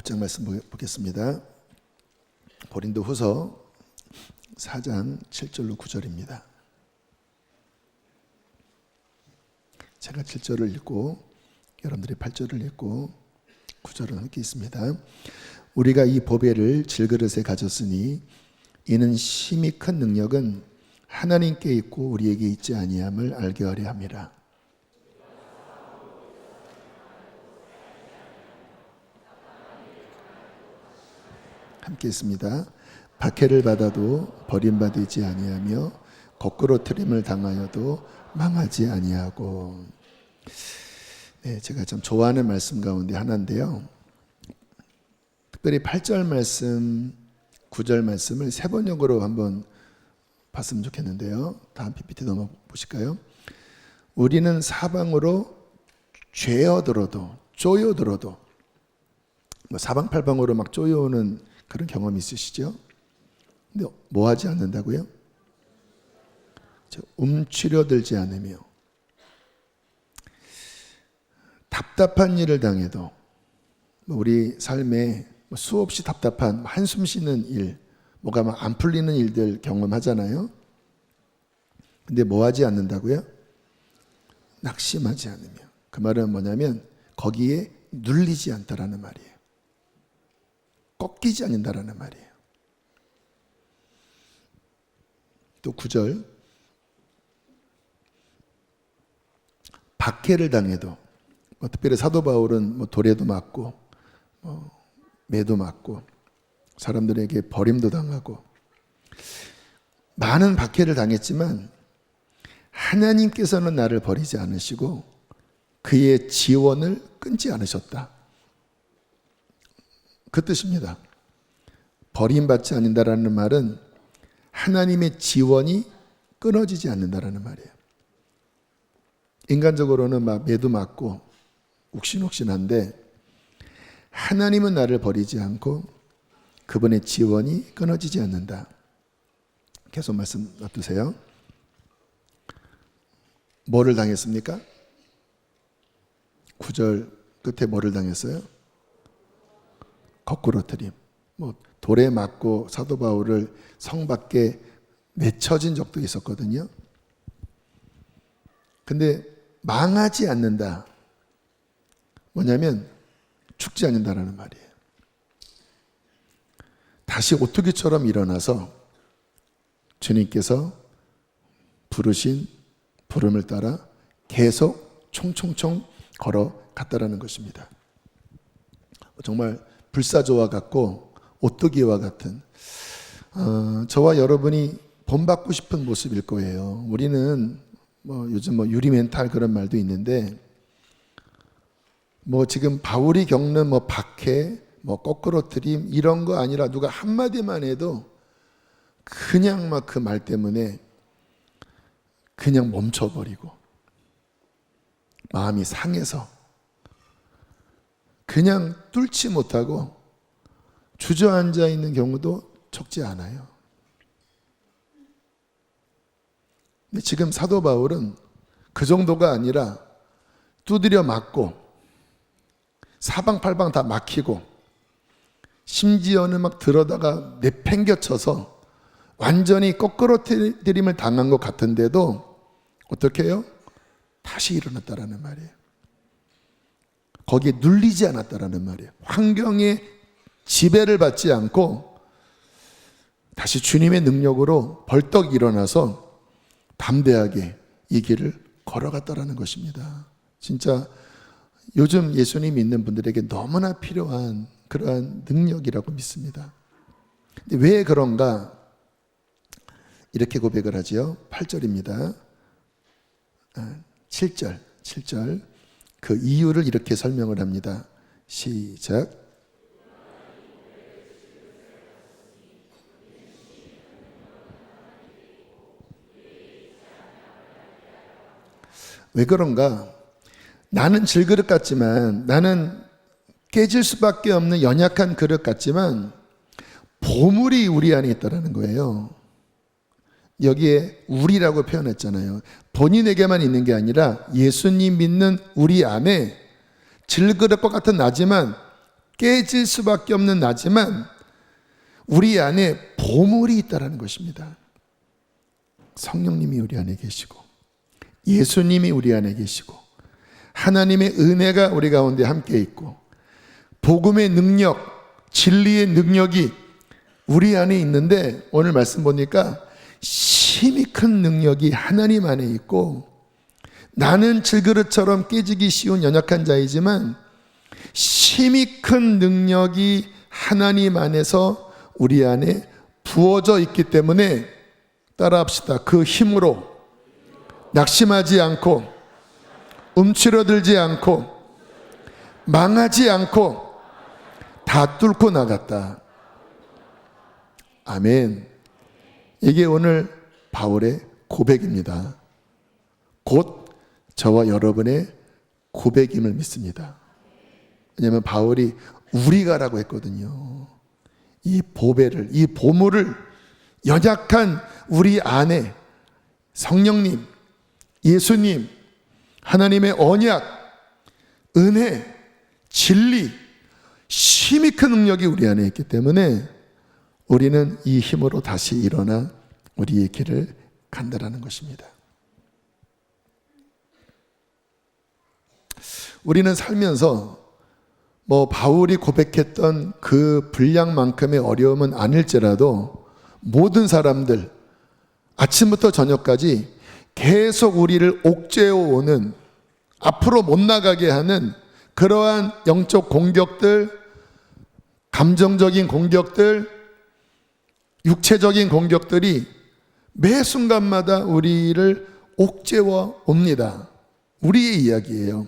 5장 말씀 보겠습니다. 고린도후서 4장 7절로 9절입니다. 제가 7절을 읽고 여러분들이 8절을 읽고 9절은 함께 있습니다. 우리가 이 보배를 질그릇에 가졌으니 이는 심히 큰 능력은 하나님께 있고 우리에게 있지 아니함을 알게 하려 함이라. 함께 있습니다. 박해를 받아도 버림받지 아니하며 거꾸로 트림을 당하여도 망하지 아니하고. 네, 제가 참 좋아하는 말씀 가운데 하나인데요. 특별히 8절 말씀, 9절 말씀을 세 번역으로 한번 봤으면 좋겠는데요. 다음 PPT 넘어 보실까요? 우리는 사방으로 죄어들어도 쪼여들어도, 사방팔방으로 막 쪼여오는 그런 경험이 있으시죠? 근데 뭐 하지 않는다고요? 움츠려들지 않으며, 답답한 일을 당해도, 우리 삶에 수없이 답답한 한숨 쉬는 일, 뭐가 막 안 풀리는 일들 경험하잖아요. 근데 뭐 하지 않는다고요? 낙심하지 않으며. 그 말은 뭐냐면 거기에 눌리지 않다라는 말이에요. 꺾이지 않는다라는 말이에요. 또 9절, 박해를 당해도, 특별히 사도 바울은 돌에도 맞고 매도 맞고 사람들에게 버림도 당하고 많은 박해를 당했지만 하나님께서는 나를 버리지 않으시고 그의 지원을 끊지 않으셨다. 그 뜻입니다. 버림받지 않는다라는 말은 하나님의 지원이 끊어지지 않는다라는 말이에요. 인간적으로는 막 매도 맞고 욱신욱신한데 하나님은 나를 버리지 않고 그분의 지원이 끊어지지 않는다. 계속 말씀 놔두세요. 뭐를 당했습니까? 9절 끝에 뭐를 당했어요? 거꾸로 트림. 돌에 맞고 사도 바울을 성 밖에 내쳐진 적도 있었거든요. 근데 망하지 않는다. 뭐냐면 죽지 않는다라는 말이에요. 다시 오토기처럼 일어나서 주님께서 부르신 부름을 따라 계속 총총총 걸어갔다라는 것입니다. 정말 불사조와 같고 오토기와 같은 저와 여러분이 본받고 싶은 모습일 거예요. 우리는 요즘 유리멘탈 그런 말도 있는데 지금 바울이 겪는 박해, 거꾸로 트림 이런 거 아니라 누가 한마디만 해도 그냥 막 그 말 때문에 그냥 멈춰버리고 마음이 상해서 그냥 뚫지 못하고 주저앉아 있는 경우도 적지 않아요. 근데 지금 사도 바울은 그 정도가 아니라 두드려 맞고 사방팔방 다 막히고 심지어는 막 들어다가 내팽겨쳐서 완전히 거꾸로 트림을 당한 것 같은데도 어떻게 해요? 다시 일어났다라는 말이에요. 거기에 눌리지 않았다라는 말이에요. 환경에 지배를 받지 않고 다시 주님의 능력으로 벌떡 일어나서 담대하게 이 길을 걸어갔다라는 것입니다. 진짜 요즘 예수님 믿는 분들에게 너무나 필요한 그러한 능력이라고 믿습니다. 근데 왜 그런가? 이렇게 고백을 하지요. 8절입니다. 7절 그 이유를 이렇게 설명을 합니다. 시작. 왜 그런가? 나는 질그릇 같지만, 나는 깨질 수밖에 없는 연약한 그릇 같지만 보물이 우리 안에 있다는 거예요. 여기에 우리라고 표현했잖아요. 본인에게만 있는 게 아니라 예수님 믿는 우리 안에 질그릇과 같은 나지만 깨질 수밖에 없는 나지만 우리 안에 보물이 있다는 것입니다. 성령님이 우리 안에 계시고 예수님이 우리 안에 계시고 하나님의 은혜가 우리 가운데 함께 있고 복음의 능력, 진리의 능력이 우리 안에 있는데 오늘 말씀 보니까 심히 큰 능력이 하나님 안에 있고 나는 질그릇처럼 깨지기 쉬운 연약한 자이지만 심히 큰 능력이 하나님 안에서 우리 안에 부어져 있기 때문에 따라합시다. 그 힘으로 낙심하지 않고 움츠러들지 않고 망하지 않고 다 뚫고 나갔다. 아멘. 이게 오늘 바울의 고백입니다. 곧 저와 여러분의 고백임을 믿습니다. 왜냐하면 바울이 우리가라고 했거든요. 이 보배를, 이 보물을 연약한 우리 안에 성령님, 예수님, 하나님의 언약, 은혜, 진리, 심히 큰 능력이 우리 안에 있기 때문에 우리는 이 힘으로 다시 일어나 우리의 길을 간다라는 것입니다. 우리는 살면서 바울이 고백했던 그 분량만큼의 어려움은 아닐지라도 모든 사람들 아침부터 저녁까지 계속 우리를 옥죄어오는 앞으로 못 나가게 하는 그러한 영적 공격들, 감정적인 공격들, 육체적인 공격들이 매 순간마다 우리를 옥죄어 옵니다. 우리의 이야기예요.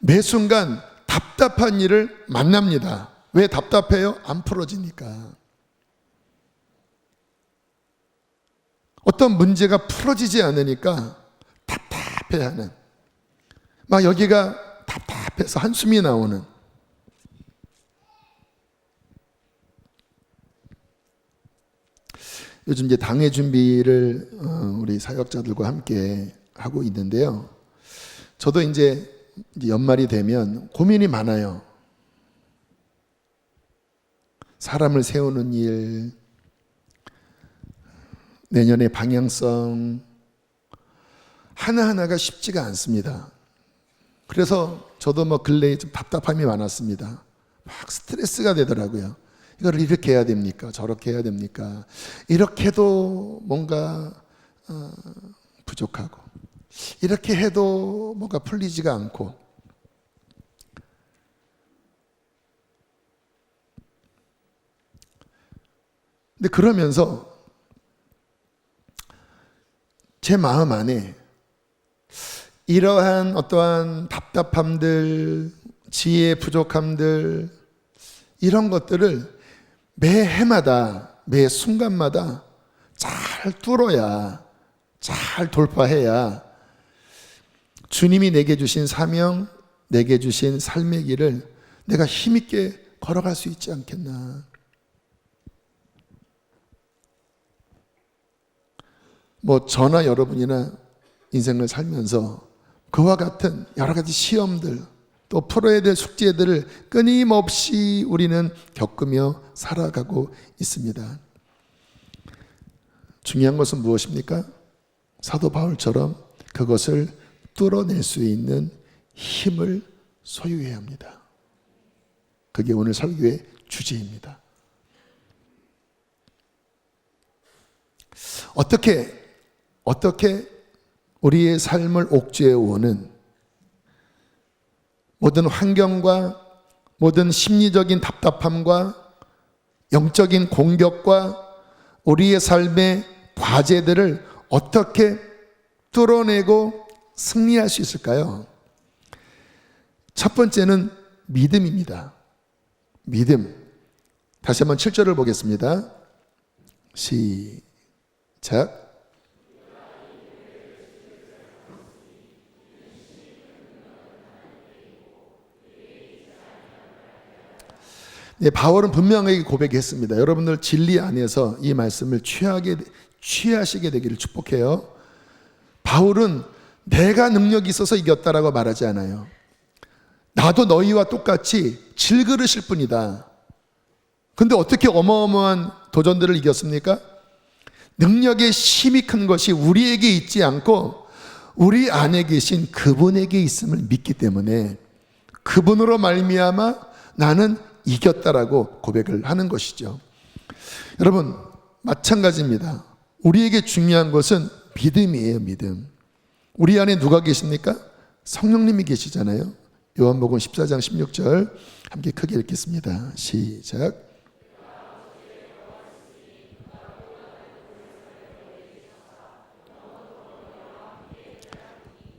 매 순간 답답한 일을 만납니다. 왜 답답해요? 안 풀어지니까. 어떤 문제가 풀어지지 않으니까 답답해하는, 막 여기가 답답해서 한숨이 나오는, 요즘 이제 당회 준비를 우리 사역자들과 함께 하고 있는데요. 저도 이제 연말이 되면 고민이 많아요. 사람을 세우는 일, 내년의 방향성, 하나하나가 쉽지가 않습니다. 그래서 저도 근래에 좀 답답함이 많았습니다. 막 스트레스가 되더라고요. 이걸 이렇게 해야 됩니까? 저렇게 해야 됩니까? 이렇게 해도 뭔가 부족하고, 이렇게 해도 뭔가 풀리지가 않고. 근데 그러면서 제 마음 안에 이러한 어떠한 답답함들, 지혜의 부족함들, 이런 것들을 매 해마다, 매 순간마다 잘 뚫어야, 잘 돌파해야 주님이 내게 주신 사명, 내게 주신 삶의 길을 내가 힘있게 걸어갈 수 있지 않겠나. 저나 여러분이나 인생을 살면서 그와 같은 여러 가지 시험들, 또 풀어야 될 숙제들을 끊임없이 우리는 겪으며 살아가고 있습니다. 중요한 것은 무엇입니까? 사도 바울처럼 그것을 뚫어낼 수 있는 힘을 소유해야 합니다. 그게 오늘 설교의 주제입니다. 어떻게 우리의 삶을 옥죄어오는 모든 환경과 모든 심리적인 답답함과 영적인 공격과 우리의 삶의 과제들을 어떻게 뚫어내고 승리할 수 있을까요? 첫 번째는 믿음입니다. 믿음. 다시 한번 7절을 보겠습니다. 시작. 바울은 분명하게 고백했습니다. 여러분들 진리 안에서 이 말씀을 취하시게 되기를 축복해요. 바울은 내가 능력이 있어서 이겼다라고 말하지 않아요. 나도 너희와 똑같이 질그릇일 뿐이다. 근데 어떻게 어마어마한 도전들을 이겼습니까? 능력의 힘이 큰 것이 우리에게 있지 않고 우리 안에 계신 그분에게 있음을 믿기 때문에 그분으로 말미암아 나는 이겼다라고 고백을 하는 것이죠. 여러분, 마찬가지입니다. 우리에게 중요한 것은 믿음이에요. 믿음. 우리 안에 누가 계십니까? 성령님이 계시잖아요. 요한복음 14장 16절 함께 크게 읽겠습니다. 시작.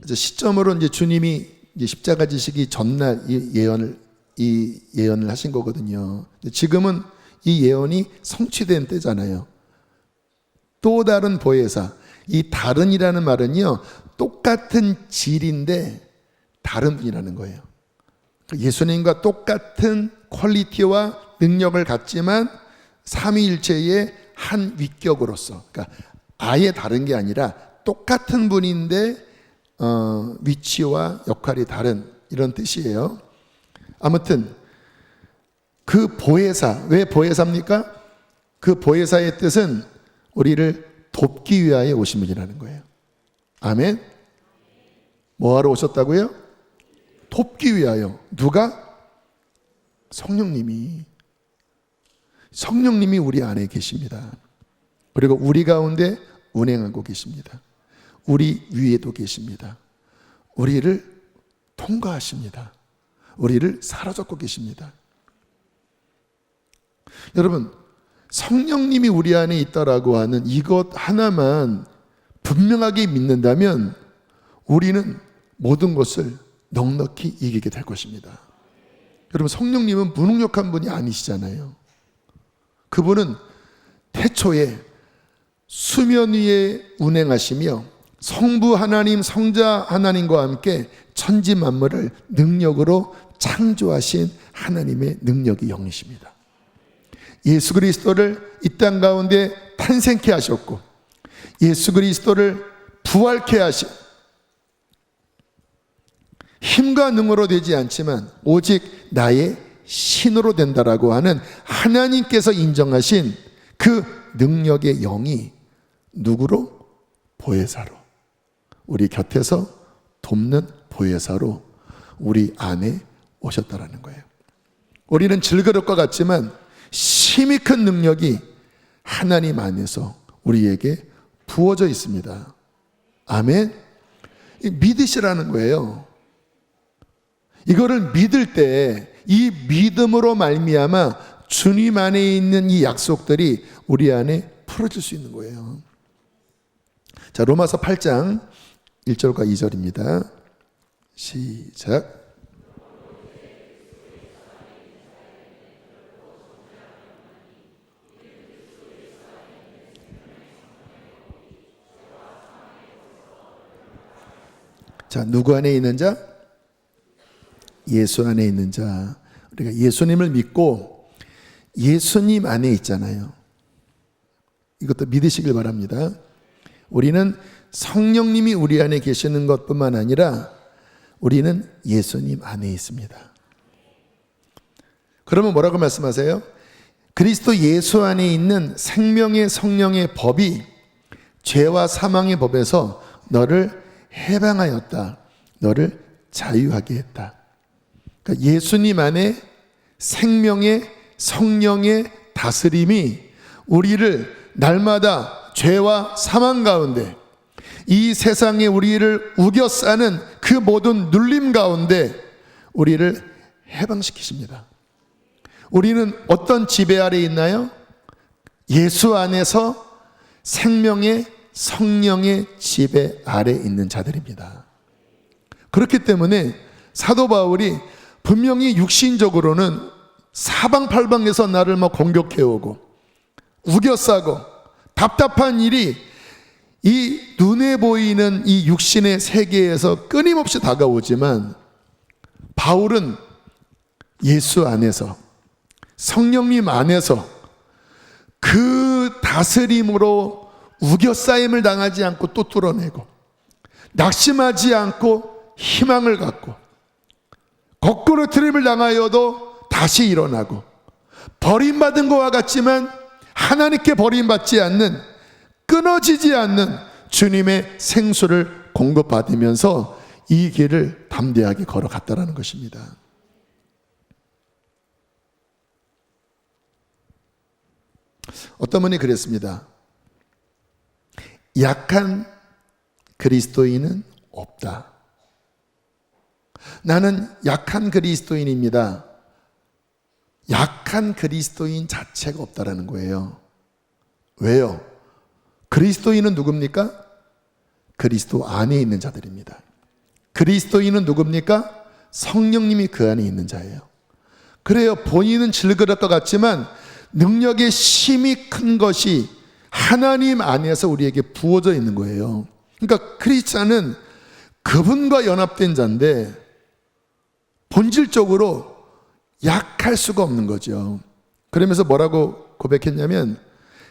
시점으로 이제 주님이 이제 십자가 지시기 전날 이 예언을 하신 거거든요. 지금은 이 예언이 성취된 때잖아요. 또 다른 보혜사, 이 다른이라는 말은요, 똑같은 질인데 다른 분이라는 거예요. 예수님과 똑같은 퀄리티와 능력을 갖지만 삼위일체의 한 위격으로서, 그러니까 아예 다른 게 아니라 똑같은 분인데 위치와 역할이 다른 이런 뜻이에요. 아무튼 그 보혜사, 왜 보혜사입니까? 그 보혜사의 뜻은 우리를 돕기 위하여 오신 분이라는 거예요. 아멘. 뭐하러 오셨다고요? 돕기 위하여. 누가? 성령님이 우리 안에 계십니다. 그리고 우리 가운데 운행하고 계십니다. 우리 위에도 계십니다. 우리를 통과하십니다. 우리를 사로잡고 계십니다. 여러분, 성령님이 우리 안에 있다라고 하는 이것 하나만 분명하게 믿는다면 우리는 모든 것을 넉넉히 이기게 될 것입니다. 여러분, 성령님은 무능력한 분이 아니시잖아요. 그분은 태초에 수면 위에 운행하시며 성부 하나님, 성자 하나님과 함께 천지 만물을 능력으로 창조하신 하나님의 능력이 영이십니다. 예수 그리스도를 이 땅 가운데 탄생케 하셨고 예수 그리스도를 부활케 하신, 힘과 능으로 되지 않지만 오직 나의 신으로 된다라고 하는 하나님께서 인정하신 그 능력의 영이 누구로? 보혜사로, 우리 곁에서 돕는 보혜사로 우리 안에 오셨다라는 거예요. 우리는 질그릇과 같지만 힘이 큰 능력이 하나님 안에서 우리에게 부어져 있습니다. 아멘. 믿으시라는 거예요. 이거를 믿을 때 이 믿음으로 말미암아 주님 안에 있는 이 약속들이 우리 안에 풀어질 수 있는 거예요. 자, 로마서 8장 1절과 2절입니다. 시작. 자, 누구 안에 있는 자? 예수 안에 있는 자. 우리가 예수님을 믿고 예수님 안에 있잖아요. 이것도 믿으시길 바랍니다. 우리는 성령님이 우리 안에 계시는 것뿐만 아니라 우리는 예수님 안에 있습니다. 그러면 뭐라고 말씀하세요? 그리스도 예수 안에 있는 생명의 성령의 법이 죄와 사망의 법에서 너를 해방하였다. 너를 자유하게 했다. 그러니까 예수님 안에 생명의 성령의 다스림이 우리를 날마다 죄와 사망 가운데, 이 세상에 우리를 우겨싸는 그 모든 눌림 가운데 우리를 해방시키십니다. 우리는 어떤 지배 아래 있나요? 예수 안에서 생명의 성령의 지배 아래 있는 자들입니다. 그렇기 때문에 사도 바울이 분명히 육신적으로는 사방팔방에서 나를 막 공격해오고 우겨싸고 답답한 일이 이 눈에 보이는 이 육신의 세계에서 끊임없이 다가오지만 바울은 예수 안에서, 성령님 안에서 그 다스림으로 우겨싸임을 당하지 않고 또 뚫어내고 낙심하지 않고 희망을 갖고 거꾸로 트림을 당하여도 다시 일어나고, 버림받은 것과 같지만 하나님께 버림받지 않는, 끊어지지 않는 주님의 생수를 공급받으면서 이 길을 담대하게 걸어갔다라는 것입니다. 어떤 분이 그랬습니다. 약한 그리스도인은 없다. 나는 약한 그리스도인입니다. 약한 그리스도인 자체가 없다라는 거예요. 왜요? 그리스도인은 누굽니까? 그리스도 안에 있는 자들입니다. 그리스도인은 누굽니까? 성령님이 그 안에 있는 자예요. 그래요. 본인은 질그릇 것 같지만 능력의 심이 큰 것이 하나님 안에서 우리에게 부어져 있는 거예요. 그러니까 크리스찬은 그분과 연합된 자인데 본질적으로 약할 수가 없는 거죠. 그러면서 뭐라고 고백했냐면,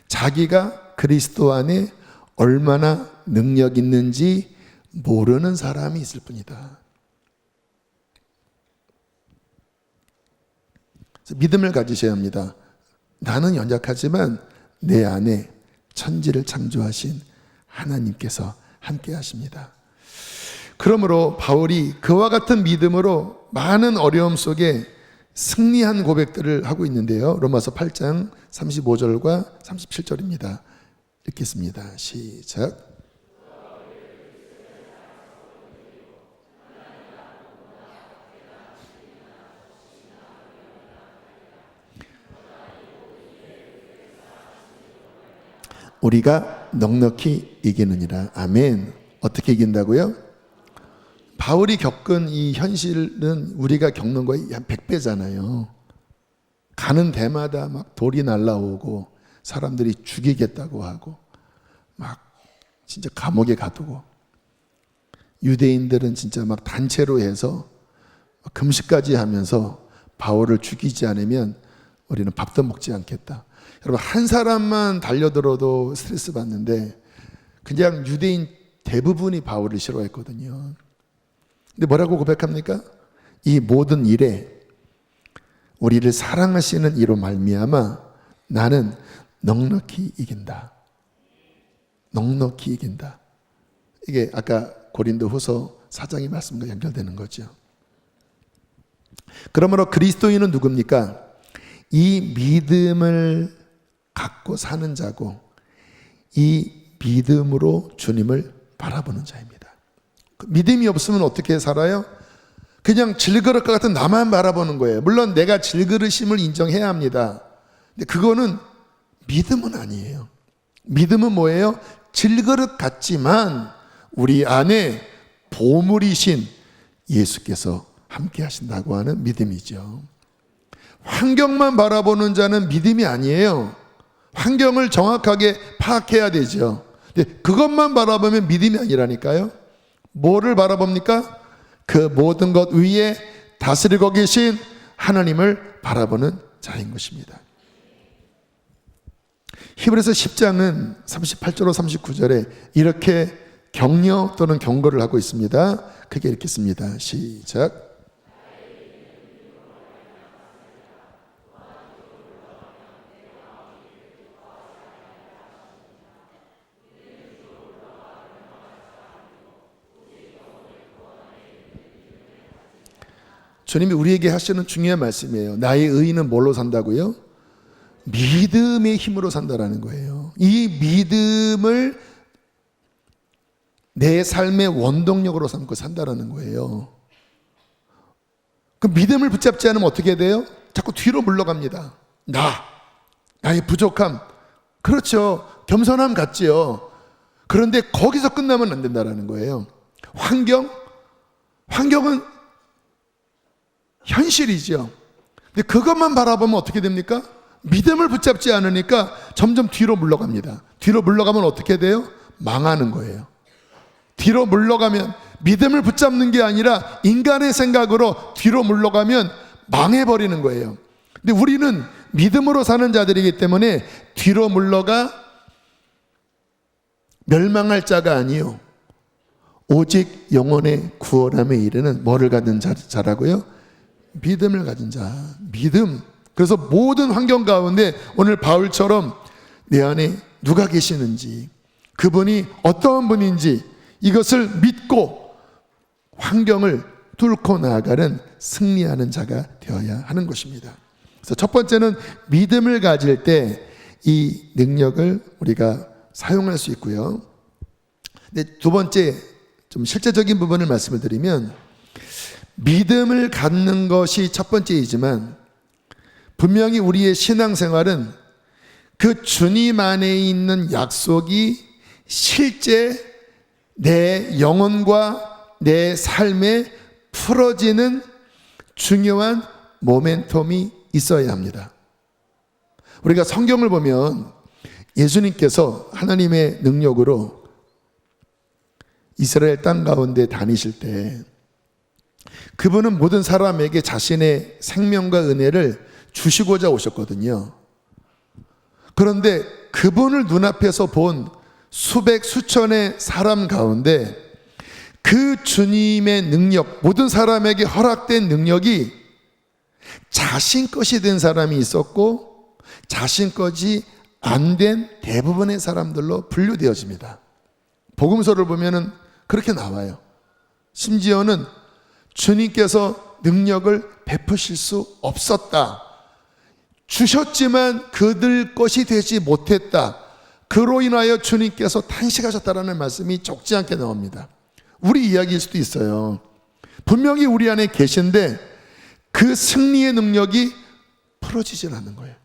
자기가 그리스도 안에 얼마나 능력 있는지 모르는 사람이 있을 뿐이다. 믿음을 가지셔야 합니다. 나는 연약하지만 내 안에 천지를 창조하신 하나님께서 함께 하십니다. 그러므로 바울이 그와 같은 믿음으로 많은 어려움 속에 승리한 고백들을 하고 있는데요. 로마서 8장 35절과 37절입니다. 읽겠습니다. 시작. 우리가 넉넉히 이기느니라. 아멘. 어떻게 이긴다고요? 바울이 겪은 이 현실은 우리가 겪는 거의 한 100배잖아요. 가는 데마다 막 돌이 날라오고 사람들이 죽이겠다고 하고 막 진짜 감옥에 가두고, 유대인들은 진짜 막 단체로 해서 금식까지 하면서 바울을 죽이지 않으면 우리는 밥도 먹지 않겠다. 여러분, 한 사람만 달려들어도 스트레스 받는데 그냥 유대인 대부분이 바울을 싫어했거든요. 근데 뭐라고 고백합니까? 이 모든 일에 우리를 사랑하시는 이로 말미암아 나는 넉넉히 이긴다. 넉넉히 이긴다. 이게 아까 고린도후서 4장의 말씀과 연결되는 거죠. 그러므로 그리스도인은 누굽니까? 이 믿음을 갖고 사는 자고, 이 믿음으로 주님을 바라보는 자입니다. 믿음이 없으면 어떻게 살아요? 그냥 질그릇과 같은 나만 바라보는 거예요. 물론 내가 질그릇임을 인정해야 합니다. 근데 그거는 믿음은 아니에요. 믿음은 뭐예요? 질그릇 같지만 우리 안에 보물이신 예수께서 함께 하신다고 하는 믿음이죠. 환경만 바라보는 자는 믿음이 아니에요. 환경을 정확하게 파악해야 되죠. 근데 그것만 바라보면 믿음이 아니라니까요. 뭐를 바라봅니까? 그 모든 것 위에 다스리고 계신 하나님을 바라보는 자인 것입니다. 히브리서 10장은 38절로 39절에 이렇게 격려 또는 경고를 하고 있습니다. 크게 읽겠습니다. 시작. 주님이 우리에게 하시는 중요한 말씀이에요. 나의 의인은 뭘로 산다고요? 믿음의 힘으로 산다라는 거예요. 이 믿음을 내 삶의 원동력으로 삼고 산다라는 거예요. 그 믿음을 붙잡지 않으면 어떻게 돼요? 자꾸 뒤로 물러갑니다. 나의 부족함. 그렇죠. 겸손함 같지요. 그런데 거기서 끝나면 안 된다라는 거예요. 환경은 현실이죠. 근데 그것만 바라보면 어떻게 됩니까? 믿음을 붙잡지 않으니까 점점 뒤로 물러갑니다. 뒤로 물러가면 어떻게 돼요? 망하는 거예요. 뒤로 물러가면 믿음을 붙잡는 게 아니라 인간의 생각으로 뒤로 물러가면 망해버리는 거예요. 근데 우리는 믿음으로 사는 자들이기 때문에 뒤로 물러가 멸망할 자가 아니요, 오직 영혼의 구원함에 이르는 뭐를 갖는 자라고요? 믿음을 가진 자, 믿음. 그래서 모든 환경 가운데 오늘 바울처럼 내 안에 누가 계시는지, 그분이 어떠한 분인지 이것을 믿고 환경을 뚫고 나아가는 승리하는 자가 되어야 하는 것입니다. 그래서 첫 번째는 믿음을 가질 때 이 능력을 우리가 사용할 수 있고요. 근데 두 번째, 좀 실제적인 부분을 말씀을 드리면, 믿음을 갖는 것이 첫 번째이지만 분명히 우리의 신앙생활은 그 주님 안에 있는 약속이 실제 내 영혼과 내 삶에 풀어지는 중요한 모멘텀이 있어야 합니다. 우리가 성경을 보면 예수님께서 하나님의 능력으로 이스라엘 땅 가운데 다니실 때 그분은 모든 사람에게 자신의 생명과 은혜를 주시고자 오셨거든요. 그런데 그분을 눈앞에서 본 수백 수천의 사람 가운데 그 주님의 능력, 모든 사람에게 허락된 능력이 자신 것이 된 사람이 있었고 자신 것이 안 된 대부분의 사람들로 분류되어집니다. 복음서를 보면은 그렇게 나와요. 심지어는 주님께서 능력을 베푸실 수 없었다. 주셨지만 그들 것이 되지 못했다. 그로 인하여 주님께서 탄식하셨다라는 말씀이 적지 않게 나옵니다. 우리 이야기일 수도 있어요. 분명히 우리 안에 계신데 그 승리의 능력이 풀어지질 않는 거예요.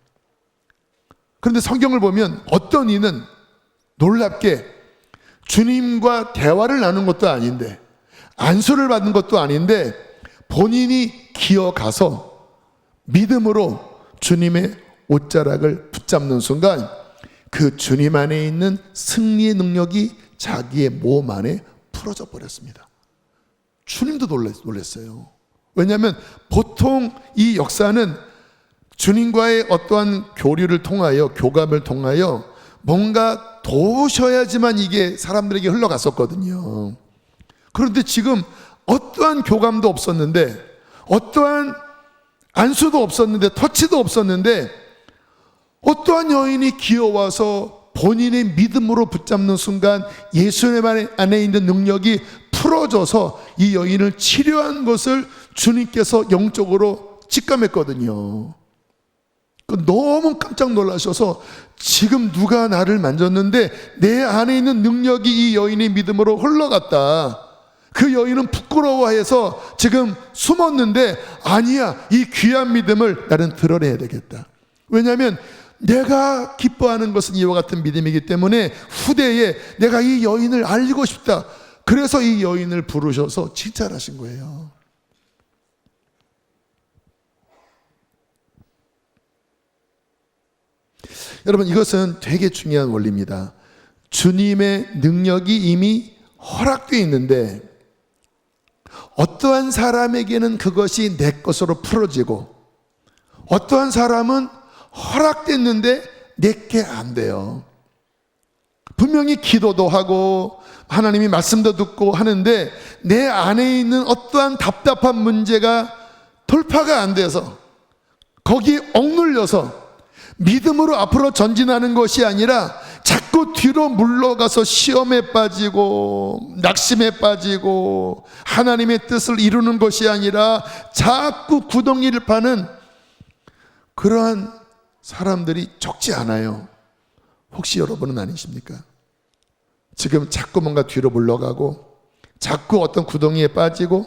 그런데 성경을 보면 어떤 이는 놀랍게 주님과 대화를 나눈 것도 아닌데 안수를 받는 것도 아닌데 본인이 기어가서 믿음으로 주님의 옷자락을 붙잡는 순간 그 주님 안에 있는 승리의 능력이 자기의 몸 안에 풀어져 버렸습니다. 주님도 놀랐어요. 왜냐하면 보통 이 역사는 주님과의 어떠한 교류를 통하여, 교감을 통하여 뭔가 도우셔야지만 이게 사람들에게 흘러갔었거든요. 그런데 지금 어떠한 교감도 없었는데, 어떠한 안수도 없었는데, 터치도 없었는데 어떠한 여인이 기어와서 본인의 믿음으로 붙잡는 순간 예수님 안에 있는 능력이 풀어져서 이 여인을 치료한 것을 주님께서 영적으로 직감했거든요. 너무 깜짝 놀라셔서 지금 누가 나를 만졌는데 내 안에 있는 능력이 이 여인의 믿음으로 흘러갔다. 그 여인은 부끄러워해서 지금 숨었는데 아니야, 이 귀한 믿음을 나는 드러내야 되겠다. 왜냐하면 내가 기뻐하는 것은 이와 같은 믿음이기 때문에 후대에 내가 이 여인을 알리고 싶다. 그래서 이 여인을 부르셔서 칭찬하신 거예요. 여러분, 이것은 되게 중요한 원리입니다. 주님의 능력이 이미 허락되어 있는데 어떠한 사람에게는 그것이 내 것으로 풀어지고 어떠한 사람은 허락됐는데 내게 안 돼요. 분명히 기도도 하고 하나님이 말씀도 듣고 하는데 내 안에 있는 어떠한 답답한 문제가 돌파가 안 돼서 거기에 억눌려서 믿음으로 앞으로 전진하는 것이 아니라 자꾸 뒤로 물러가서 시험에 빠지고 낙심에 빠지고 하나님의 뜻을 이루는 것이 아니라 자꾸 구덩이를 파는 그러한 사람들이 적지 않아요. 혹시 여러분은 아니십니까? 지금 자꾸 뭔가 뒤로 물러가고 자꾸 어떤 구덩이에 빠지고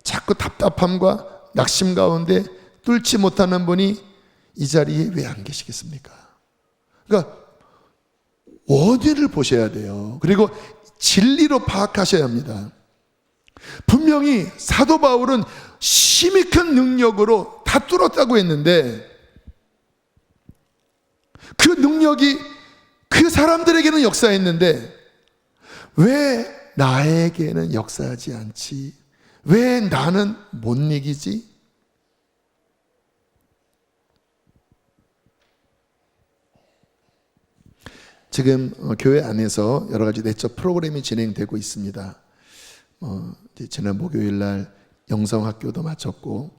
자꾸 답답함과 낙심 가운데 뚫지 못하는 분이 이 자리에 왜 안 계시겠습니까? 그러니까 원인을 보셔야 돼요. 그리고 진리로 파악하셔야 합니다. 분명히 사도 바울은 심히 큰 능력으로 다 뚫었다고 했는데 그 능력이 그 사람들에게는 역사했는데 왜 나에게는 역사하지 않지? 왜 나는 못 이기지? 지금 교회 안에서 여러 가지 내적 프로그램이 진행되고 있습니다. 지난 목요일 날 영성학교도 마쳤고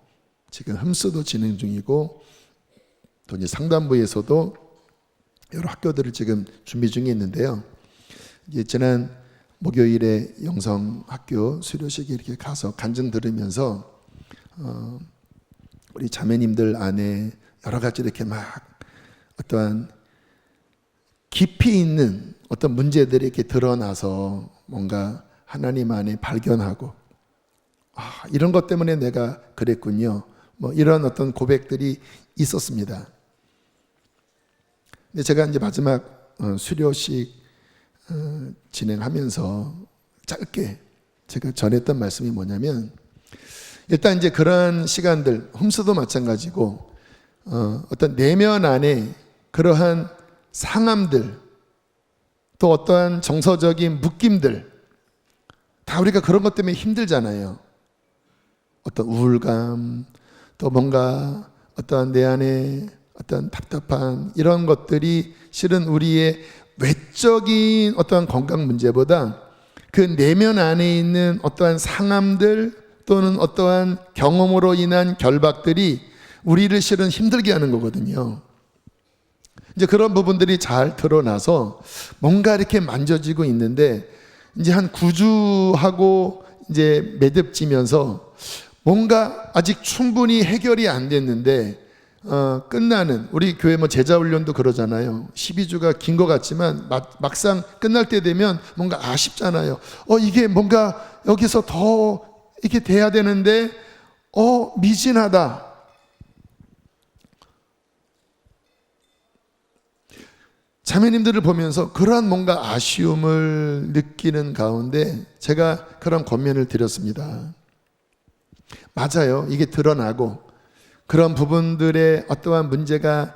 지금 흠스도 진행 중이고 또 이제 상단부에서도 여러 학교들을 지금 준비 중에 있는데요. 이제 지난 목요일에 영성학교 수료식에 이렇게 가서 간증 들으면서 우리 자매님들 안에 여러 가지 이렇게 막 어떠한 깊이 있는 어떤 문제들이 이렇게 드러나서 뭔가 하나님 안에 발견하고 이런 것 때문에 내가 그랬군요. 뭐 이런 어떤 고백들이 있었습니다. 근데 제가 이제 마지막 수료식 진행하면서 짧게 제가 전했던 말씀이 뭐냐면, 일단 이제 그런 시간들, 홈스도 마찬가지고 어떤 내면 안에 그러한 상함들, 또 어떠한 정서적인 묶임들, 다 우리가 그런 것 때문에 힘들잖아요. 어떤 우울감, 또 뭔가 어떤 내 안에 어떤 답답한 이런 것들이 실은 우리의 외적인 어떠한 건강 문제보다 그 내면 안에 있는 어떠한 상함들 또는 어떠한 경험으로 인한 결박들이 우리를 실은 힘들게 하는 거거든요. 이제 그런 부분들이 잘 드러나서 뭔가 이렇게 만져지고 있는데, 이제 한 9주하고 이제 매듭지면서 뭔가 아직 충분히 해결이 안 됐는데, 끝나는, 우리 교회 뭐 제자훈련도 그러잖아요. 12주가 긴 것 같지만 막상 끝날 때 되면 뭔가 아쉽잖아요. 이게 뭔가 여기서 더 이렇게 돼야 되는데 미진하다. 자매님들을 보면서 그러한 뭔가 아쉬움을 느끼는 가운데 제가 그런 권면을 드렸습니다. 맞아요. 이게 드러나고 그런 부분들의 어떠한 문제가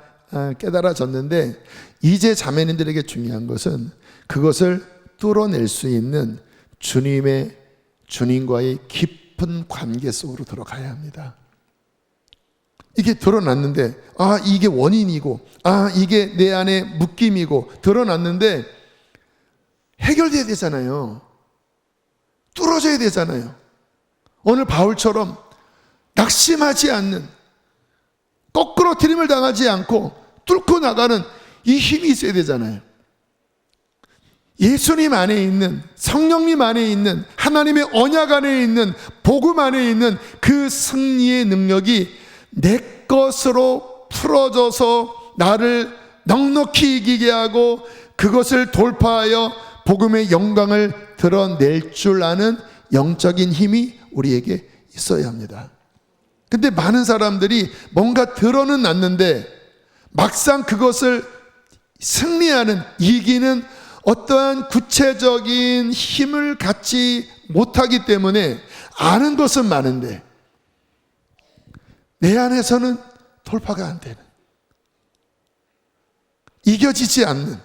깨달아졌는데, 이제 자매님들에게 중요한 것은 그것을 뚫어낼 수 있는 주님과의 깊은 관계 속으로 들어가야 합니다. 이게 드러났는데 이게 원인이고 이게 내 안에 묶임이고 드러났는데 해결돼야 되잖아요. 뚫어져야 되잖아요. 오늘 바울처럼 낙심하지 않는, 거꾸로 들임을 당하지 않고 뚫고 나가는 이 힘이 있어야 되잖아요. 예수님 안에 있는, 성령님 안에 있는, 하나님의 언약 안에 있는, 복음 안에 있는 그 승리의 능력이 내 것으로 풀어져서 나를 넉넉히 이기게 하고 그것을 돌파하여 복음의 영광을 드러낼 줄 아는 영적인 힘이 우리에게 있어야 합니다. 근데 많은 사람들이 뭔가 드러는 났는데 막상 그것을 승리하는, 이기는 어떠한 구체적인 힘을 갖지 못하기 때문에 아는 것은 많은데 내 안에서는 돌파가 안 되는, 이겨지지 않는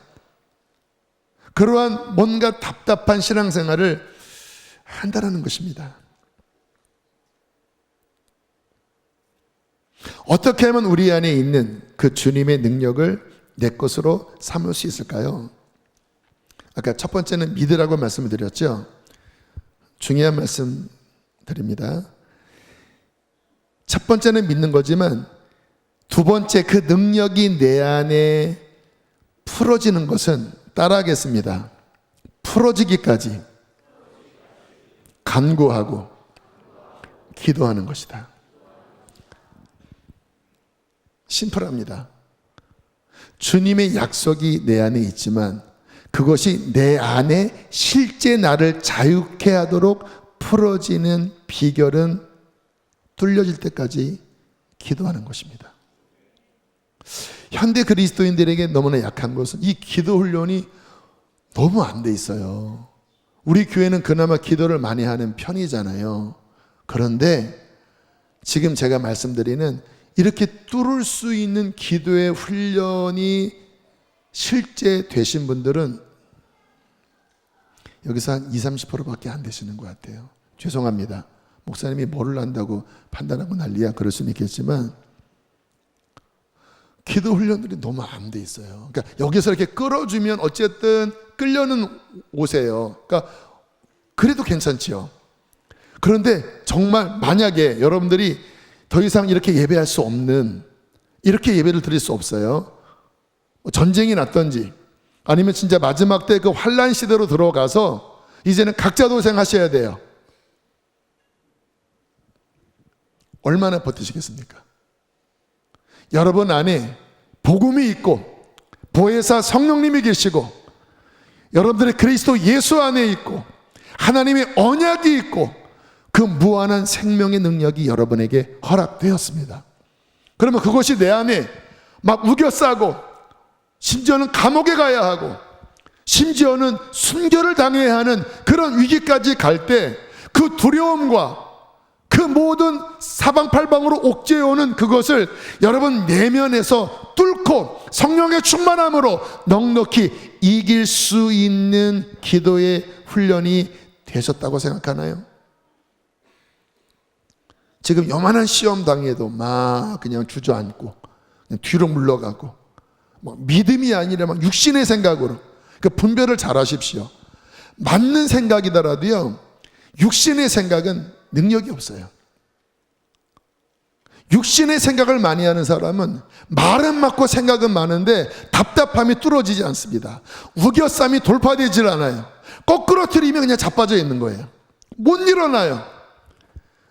그러한 뭔가 답답한 신앙생활을 한다는 것입니다. 어떻게 하면 우리 안에 있는 그 주님의 능력을 내 것으로 삼을 수 있을까요? 아까 첫 번째는 믿으라고 말씀을 드렸죠. 중요한 말씀 드립니다. 첫 번째는 믿는 거지만 두 번째, 그 능력이 내 안에 풀어지는 것은 따라하겠습니다. 풀어지기까지 간구하고 기도하는 것이다. 심플합니다. 주님의 약속이 내 안에 있지만 그것이 내 안에 실제 나를 자유케 하도록 풀어지는 비결은 뚫려질 때까지 기도하는 것입니다. 현대 그리스도인들에게 너무나 약한 것은 이 기도 훈련이 너무 안 돼 있어요. 우리 교회는 그나마 기도를 많이 하는 편이잖아요. 그런데 지금 제가 말씀드리는 이렇게 뚫을 수 있는 기도의 훈련이 실제 되신 분들은 여기서 한 20-30%밖에 안 되시는 것 같아요. 죄송합니다. 목사님이 뭐를 안다고 판단하고 난리야, 그럴 수는 있겠지만 기도 훈련들이 너무 안 돼 있어요. 그러니까 여기서 이렇게 끌어주면 어쨌든 끌려는 오세요. 그러니까 그래도 괜찮지요. 그런데 정말 만약에 여러분들이 더 이상 이렇게 예배할 수 없는, 이렇게 예배를 드릴 수 없어요. 전쟁이 났던지 아니면 진짜 마지막 때 그 환란 시대로 들어가서 이제는 각자 도생하셔야 돼요. 얼마나 버티시겠습니까? 여러분 안에 복음이 있고 보혜사 성령님이 계시고 여러분들의 그리스도 예수 안에 있고 하나님의 언약이 있고 그 무한한 생명의 능력이 여러분에게 허락되었습니다. 그러면 그것이 내 안에 막 우겨싸고 심지어는 감옥에 가야 하고 심지어는 순교를 당해야 하는 그런 위기까지 갈 때 그 두려움과 그 모든 사방팔방으로 옥죄어오는 그것을 여러분 내면에서 뚫고 성령의 충만함으로 넉넉히 이길 수 있는 기도의 훈련이 되셨다고 생각하나요? 지금 요만한 시험 당해도 막 그냥 주저앉고 그냥 뒤로 물러가고 뭐 믿음이 아니라 막 육신의 생각으로 그 분별을 잘 하십시오. 맞는 생각이더라도요, 육신의 생각은 능력이 없어요. 육신의 생각을 많이 하는 사람은 말은 많고 생각은 많은데 답답함이 뚫어지지 않습니다. 우겨쌈이 돌파되질 않아요. 거꾸로 틀리면 그냥 자빠져 있는 거예요. 못 일어나요.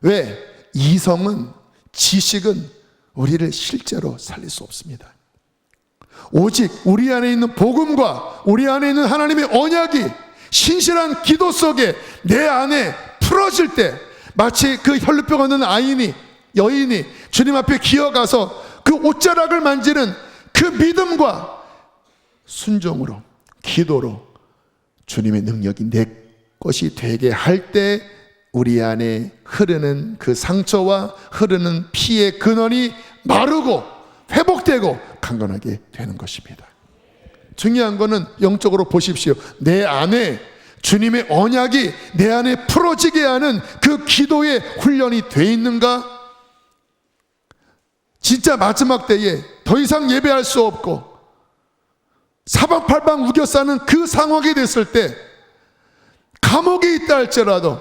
왜? 이성은, 지식은 우리를 실제로 살릴 수 없습니다. 오직 우리 안에 있는 복음과 우리 안에 있는 하나님의 언약이 신실한 기도 속에 내 안에 풀어질 때 마치 그 혈루병 없는 여인이 주님 앞에 기어가서 그 옷자락을 만지는 그 믿음과 순종으로 기도로 주님의 능력이 내 것이 되게 할 때 우리 안에 흐르는 그 상처와 흐르는 피의 근원이 마르고 회복되고 강건하게 되는 것입니다. 중요한 것은 영적으로 보십시오. 내 안에 주님의 언약이 내 안에 풀어지게 하는 그 기도의 훈련이 돼 있는가? 진짜 마지막 때에 더 이상 예배할 수 없고 사방팔방 우겨싸는 그 상황이 됐을 때 감옥에 있다 할지라도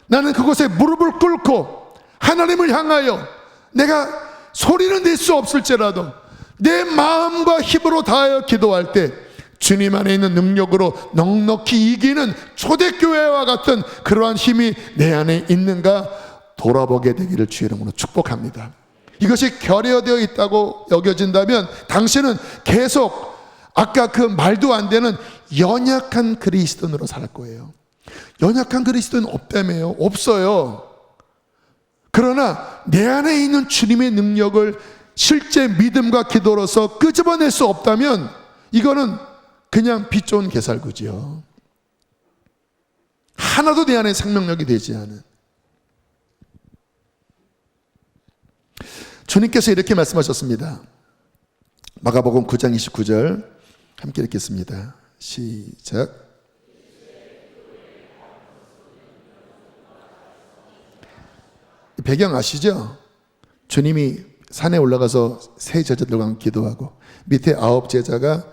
나는 그곳에 무릎을 꿇고 하나님을 향하여 내가 소리는 낼 수 없을지라도 내 마음과 힘으로 다하여 기도할 때 주님 안에 있는 능력으로 넉넉히 이기는 초대교회와 같은 그러한 힘이 내 안에 있는가 돌아보게 되기를 주의 이름으로 축복합니다. 이것이 결여되어 있다고 여겨진다면 당신은 계속 아까 그 말도 안 되는 연약한 그리스도인으로 살 거예요. 연약한 그리스도는 없다며요. 없어요. 그러나 내 안에 있는 주님의 능력을 실제 믿음과 기도로서 끄집어낼 수 없다면 이거는 그냥 빛 좋은 개살구지요. 하나도 내 안에 생명력이 되지 않은. 주님께서 이렇게 말씀하셨습니다. 마가복음 9장 29절 함께 읽겠습니다. 시작. 배경 아시죠? 주님이 산에 올라가서 세 제자들과 기도하고 밑에 9 제자가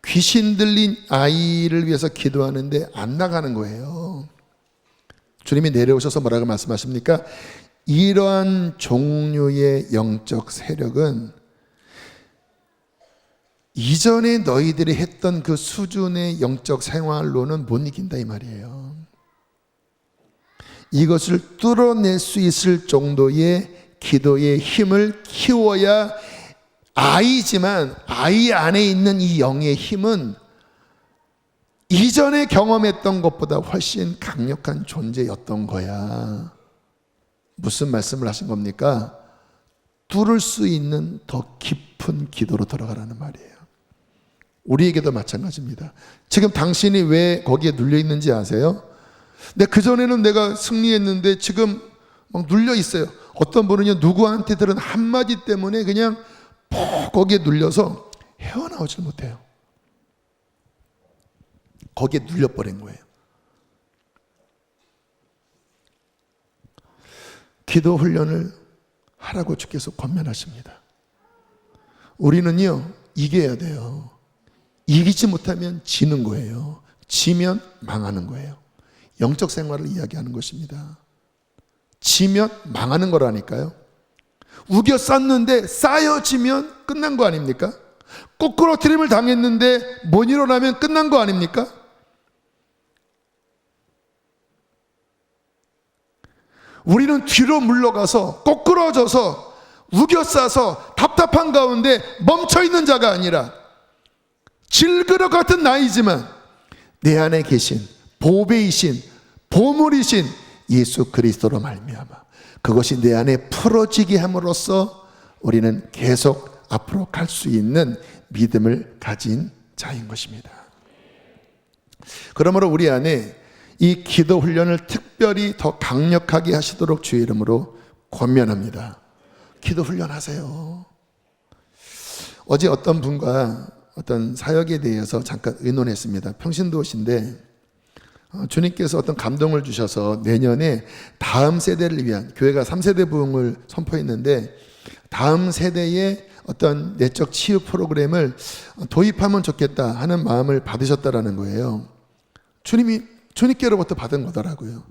귀신 들린 아이를 위해서 기도하는데 안 나가는 거예요. 주님이 내려오셔서 뭐라고 말씀하십니까? 이러한 종류의 영적 세력은 이전에 너희들이 했던 그 수준의 영적 생활로는 못 이긴다 이 말이에요. 이것을 뚫어낼 수 있을 정도의 기도의 힘을 키워야 아이지만 아이 안에 있는 이 영의 힘은 이전에 경험했던 것보다 훨씬 강력한 존재였던 거야. 무슨 말씀을 하신 겁니까? 뚫을 수 있는 더 깊은 기도로 들어가라는 말이에요. 우리에게도 마찬가지입니다. 지금 당신이 왜 거기에 눌려 있는지 아세요? 그전에는 내가 승리했는데 지금 막 눌려 있어요. 어떤 분은요, 누구한테 들은 한마디 때문에 그냥 거기에 눌려서 헤어나오질 못해요. 거기에 눌려버린 거예요. 기도 훈련을 하라고 주께서 권면하십니다. 우리는요, 이겨야 돼요. 이기지 못하면 지는 거예요. 지면 망하는 거예요. 영적 생활을 이야기하는 것입니다. 지면 망하는 거라니까요. 우겨 쌌는데 쌓여지면 끝난 거 아닙니까? 꼬꾸러뜨림을 당했는데 못 일어나면 끝난 거 아닙니까? 우리는 뒤로 물러가서 꼬꾸러져서 우겨 싸서 답답한 가운데 멈춰있는 자가 아니라 질그릇 같은 나이지만 내 안에 계신 보배이신 보물이신 예수 그리스도로 말미암아 그것이 내 안에 풀어지게 함으로써 우리는 계속 앞으로 갈 수 있는 믿음을 가진 자인 것입니다. 그러므로 우리 안에 이 기도 훈련을 특별히 더 강력하게 하시도록 주의 이름으로 권면합니다. 기도 훈련하세요. 어제 어떤 분과 어떤 사역에 대해서 잠깐 의논했습니다. 평신도신데 주님께서 어떤 감동을 주셔서 내년에 다음 세대를 위한, 교회가 3세대 부흥을 선포했는데 다음 세대의 어떤 내적 치유 프로그램을 도입하면 좋겠다 하는 마음을 받으셨다라는 거예요. 주님께로부터 받은 거더라고요.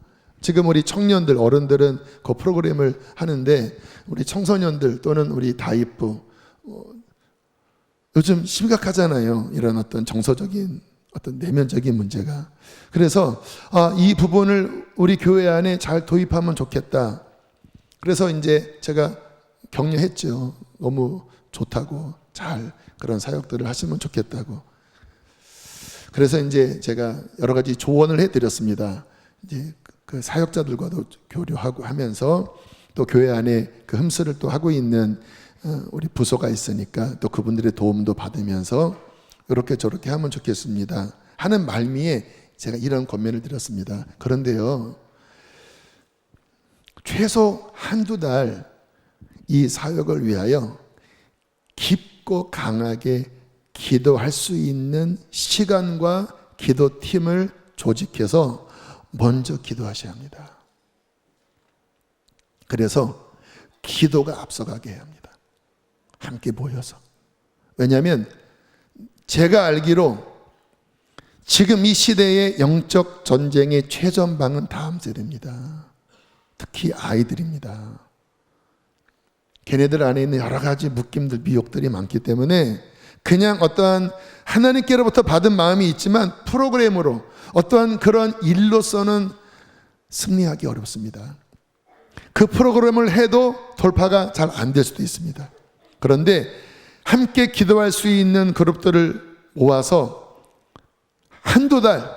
지금 우리 청년들, 어른들은 그 프로그램을 하는데 우리 청소년들 또는 우리 다이프 요즘 심각하잖아요. 이런 어떤 정서적인 어떤 내면적인 문제가. 그래서 이 부분을 우리 교회 안에 잘 도입하면 좋겠다. 그래서 이제 제가 격려했죠. 너무 좋다고, 잘 그런 사역들을 하시면 좋겠다고. 그래서 이제 제가 여러 가지 조언을 해드렸습니다. 이제 그 사역자들과도 교류하고 하면서 또 교회 안에 그 흠스를 또 하고 있는 우리 부서가 있으니까 또 그분들의 도움도 받으면서 이렇게 저렇게 하면 좋겠습니다 하는 말미에 제가 이런 권면을 드렸습니다. 그런데요, 최소 한두 달 이 사역을 위하여 깊고 강하게 기도할 수 있는 시간과 기도팀을 조직해서 먼저 기도하셔야 합니다. 그래서 기도가 앞서가게 해야 합니다. 함께 모여서. 왜냐하면 제가 알기로 지금 이 시대의 영적 전쟁의 최전방은 다음 세대입니다. 특히 아이들입니다. 걔네들 안에 있는 여러 가지 묶임들, 미혹들이 많기 때문에 그냥 어떠한 하나님께로부터 받은 마음이 있지만 프로그램으로 어떠한 그런 일로서는 승리하기 어렵습니다. 그 프로그램을 해도 돌파가 잘 안 될 수도 있습니다. 그런데 함께 기도할 수 있는 그룹들을 모아서 한두 달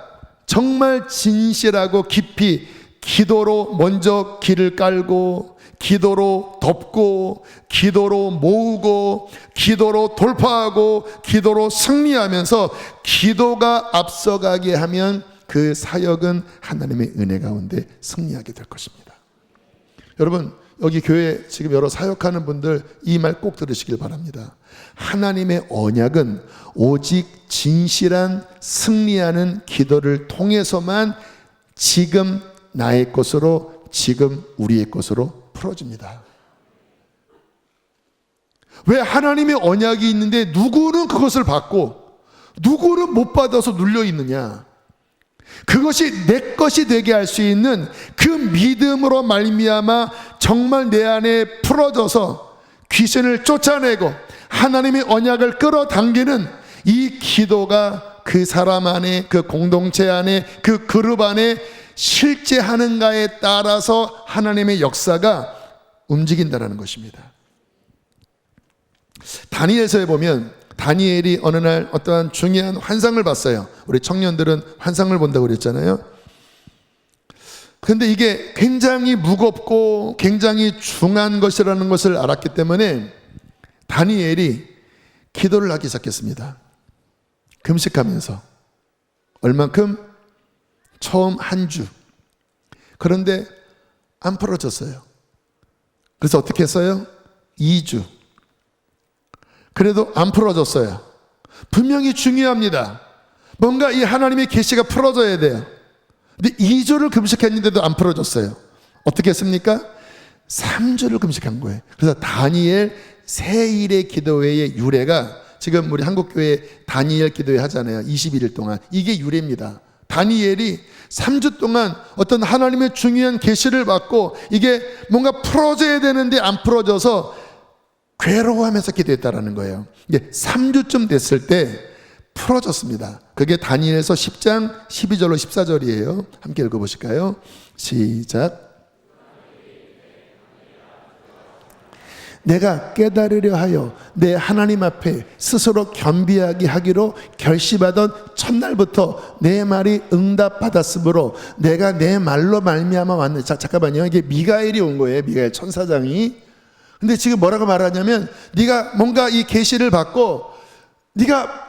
정말 진실하고 깊이 기도로 먼저 길을 깔고 기도로 덮고 기도로 모으고 기도로 돌파하고 기도로 승리하면서 기도가 앞서가게 하면 그 사역은 하나님의 은혜 가운데 승리하게 될 것입니다. 여러분, 여기 교회 지금 여러 사역하는 분들 이 말 꼭 들으시길 바랍니다. 하나님의 언약은 오직 진실한 승리하는 기도를 통해서만 지금 나의 것으로, 지금 우리의 것으로 풀어집니다. 왜 하나님의 언약이 있는데 누구는 그것을 받고 누구는 못 받아서 눌려 있느냐? 그것이 내 것이 되게 할 수 있는 그 믿음으로 말미암아 정말 내 안에 풀어져서 귀신을 쫓아내고 하나님의 언약을 끌어당기는 이 기도가 그 사람 안에, 그 공동체 안에, 그 그룹 안에 실제 하는가에 따라서 하나님의 역사가 움직인다는 것입니다. 다니엘서에 보면 다니엘이 어느 날 어떠한 중요한 환상을 봤어요. 우리 청년들은 환상을 본다고 그랬잖아요. 그런데 이게 굉장히 무겁고 굉장히 중요한 것이라는 것을 알았기 때문에 다니엘이 기도를 하기 시작했습니다. 금식하면서. 얼만큼? 처음 한 주. 그런데 안 풀어졌어요. 그래서 어떻게 했어요? 2주. 그래도 안 풀어졌어요. 분명히 중요합니다. 뭔가 이 하나님의 계시가 풀어져야 돼요. 근데 2주를 금식했는데도 안 풀어졌어요. 어떻게 했습니까? 3주를 금식한 거예요. 그래서 다니엘 세일의 기도회의 유래가 지금 우리 한국교회 다니엘 기도회 하잖아요. 21일 동안. 이게 유래입니다. 다니엘이 3주 동안 어떤 하나님의 중요한 계시를 받고 이게 뭔가 풀어져야 되는데 안 풀어져서 괴로워하면서 기도했다라는 거예요. 이게 3주쯤 됐을 때 풀어졌습니다. 그게 다니엘서 10장 12절로 14절이에요. 함께 읽어보실까요? 시작. 내가 깨달으려 하여 내 하나님 앞에 스스로 겸비하게 하기로 결심하던 첫날부터 내 말이 응답받았으므로 내가 내 말로 말미암아 왔네. 자, 잠깐만요. 이게 미가엘이 온 거예요. 미가엘 천사장이. 근데 지금 뭐라고 말하냐면 네가 뭔가 이 계시를 받고 네가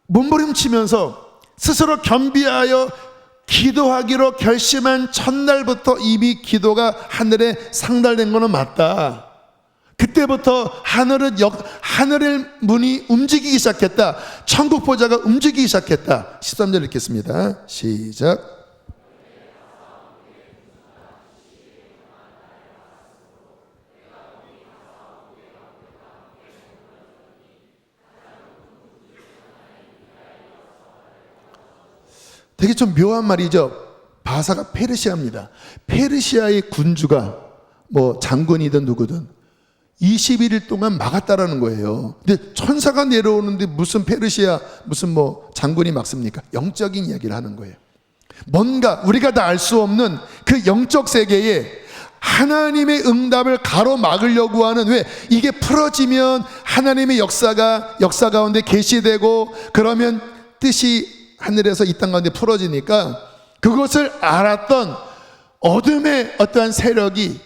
몸부림치면서 스스로 겸비하여 기도하기로 결심한 첫날부터 이미 기도가 하늘에 상달된 거는 맞다. 그때부터 하늘의 문이 움직이기 시작했다. 천국 보좌가 움직이기 시작했다. 13절 읽겠습니다. 시작. 되게 좀 묘한 말이죠. 바사가 페르시아입니다. 페르시아의 군주가 뭐 장군이든 누구든 21일 동안 막았다라는 거예요. 근데 천사가 내려오는데 무슨 페르시아 무슨 뭐 장군이 막습니까? 영적인 이야기를 하는 거예요. 뭔가 우리가 다 알 수 없는 그 영적 세계에 하나님의 응답을 가로막으려고 하는, 왜? 이게 풀어지면 하나님의 역사 가운데 계시되고 그러면 뜻이 하늘에서 이 땅 가운데 풀어지니까 그것을 알았던 어둠의 어떠한 세력이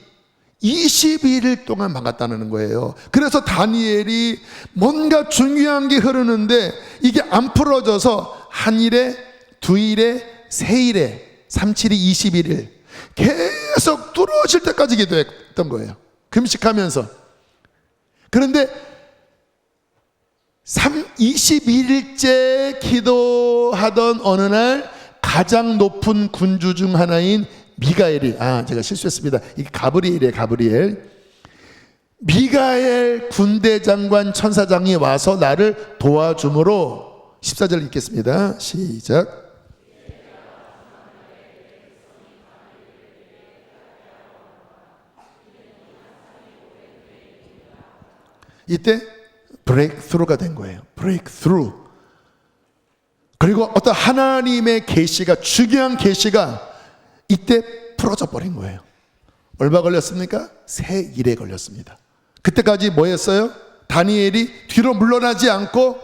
21일 동안 막았다는 거예요. 그래서 다니엘이 뭔가 중요한 게 흐르는데 이게 안 풀어져서 한 일에, 두 일에, 세 일에, 3, 7이 21일 계속 뚫어질 때까지 기도했던 거예요. 금식하면서. 그런데 21일째 기도하던 어느 날 가장 높은 군주 중 하나인 미가엘이, 제가 실수했습니다. 이게 가브리엘이에요. 가브리엘. 미가엘 군대장관 천사장이 와서 나를 도와주므로 14절 읽겠습니다. 시작. 이때 브레이크스루가 된 거예요. 브레이크스루. 그리고 어떤 하나님의 계시가, 중요한 계시가 이때 풀어져 버린 거예요. 얼마 걸렸습니까? 세 일에 걸렸습니다. 그때까지 뭐 했어요? 다니엘이 뒤로 물러나지 않고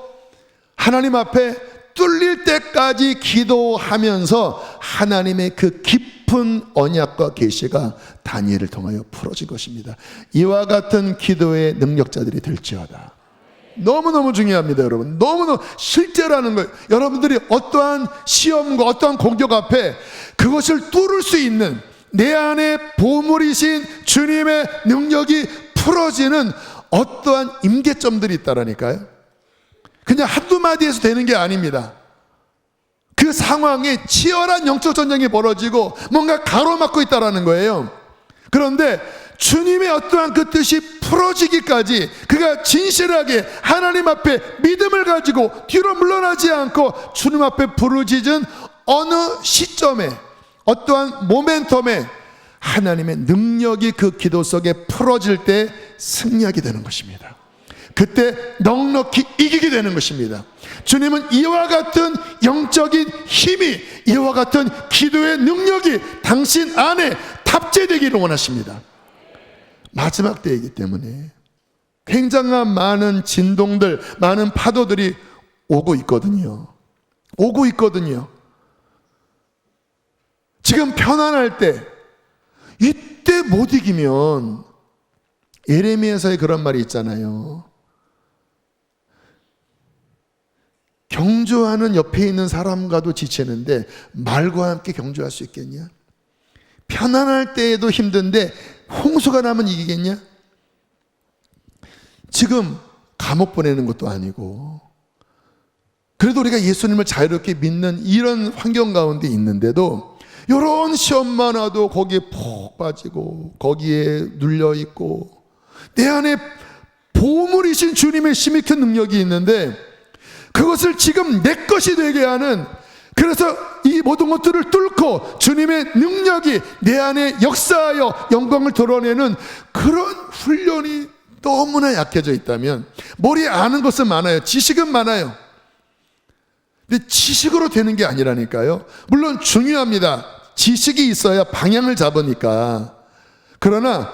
하나님 앞에 뚫릴 때까지 기도하면서 하나님의 그 깊은 언약과 계시가 다니엘을 통하여 풀어진 것입니다. 이와 같은 기도의 능력자들이 될지어다. 너무너무 중요합니다, 여러분. 너무너무 실제라는 거예요. 여러분들이 어떠한 시험과 어떠한 공격 앞에 그것을 뚫을 수 있는 내 안에 보물이신 주님의 능력이 풀어지는 어떠한 임계점들이 있다라니까요. 그냥 한두 마디에서 되는 게 아닙니다. 그 상황에 치열한 영적 전쟁이 벌어지고 뭔가 가로막고 있다라는 거예요. 그런데 주님의 어떠한 그 뜻이 풀어지기까지 그가 진실하게 하나님 앞에 믿음을 가지고 뒤로 물러나지 않고 주님 앞에 부르짖은 어느 시점에, 어떠한 모멘텀에 하나님의 능력이 그 기도 속에 풀어질 때 승리하게 되는 것입니다. 그때 넉넉히 이기게 되는 것입니다. 주님은 이와 같은 영적인 힘이, 이와 같은 기도의 능력이 당신 안에 탑재되기를 원하십니다. 마지막 때이기 때문에 굉장한 많은 진동들, 많은 파도들이 오고 있거든요. 오고 있거든요. 지금 편안할 때, 이때 못 이기면, 예레미야서에 그런 말이 있잖아요. 경주하는 옆에 있는 사람과도 지치는데 말과 함께 경주할 수 있겠냐? 편안할 때에도 힘든데 홍수가 나면 이기겠냐? 지금 감옥 보내는 것도 아니고, 그래도 우리가 예수님을 자유롭게 믿는 이런 환경 가운데 있는데도 이런 시험만 와도 거기에 푹 빠지고 거기에 눌려있고, 내 안에 보물이신 주님의 힘이 큰 능력이 있는데 그것을 지금 내 것이 되게 하는 그 그래서 이 모든 것들을 뚫고 주님의 능력이 내 안에 역사하여 영광을 드러내는 그런 훈련이 너무나 약해져 있다면, 머리에 아는 것은 많아요. 지식은 많아요. 근데 지식으로 되는 게 아니라니까요. 물론 중요합니다. 지식이 있어야 방향을 잡으니까. 그러나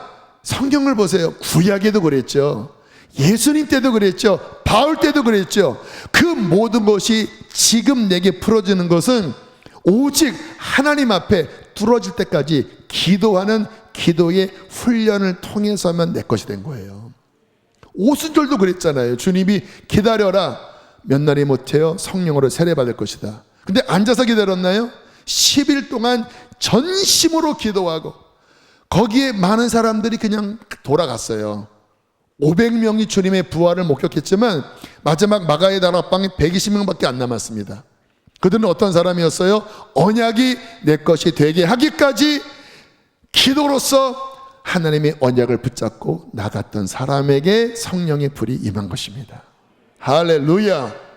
성경을 보세요. 구약에도 그랬죠. 예수님 때도 그랬죠. 바울 때도 그랬죠. 그 모든 것이 지금 내게 풀어지는 것은 오직 하나님 앞에 뚫어질 때까지 기도하는 기도의 훈련을 통해서만 내 것이 된 거예요. 오순절도 그랬잖아요. 주님이 기다려라, 몇 날이 못해요 성령으로 세례받을 것이다. 근데 앉아서 기다렸나요? 10일 동안 전심으로 기도하고, 거기에 많은 사람들이 그냥 돌아갔어요. 500명이 주님의 부활을 목격했지만 마지막 마가의 다락방에 120명밖에 안 남았습니다. 그들은 어떤 사람이었어요? 언약이 내 것이 되게 하기까지 기도로서 하나님의 언약을 붙잡고 나갔던 사람에게 성령의 불이 임한 것입니다. 할렐루야.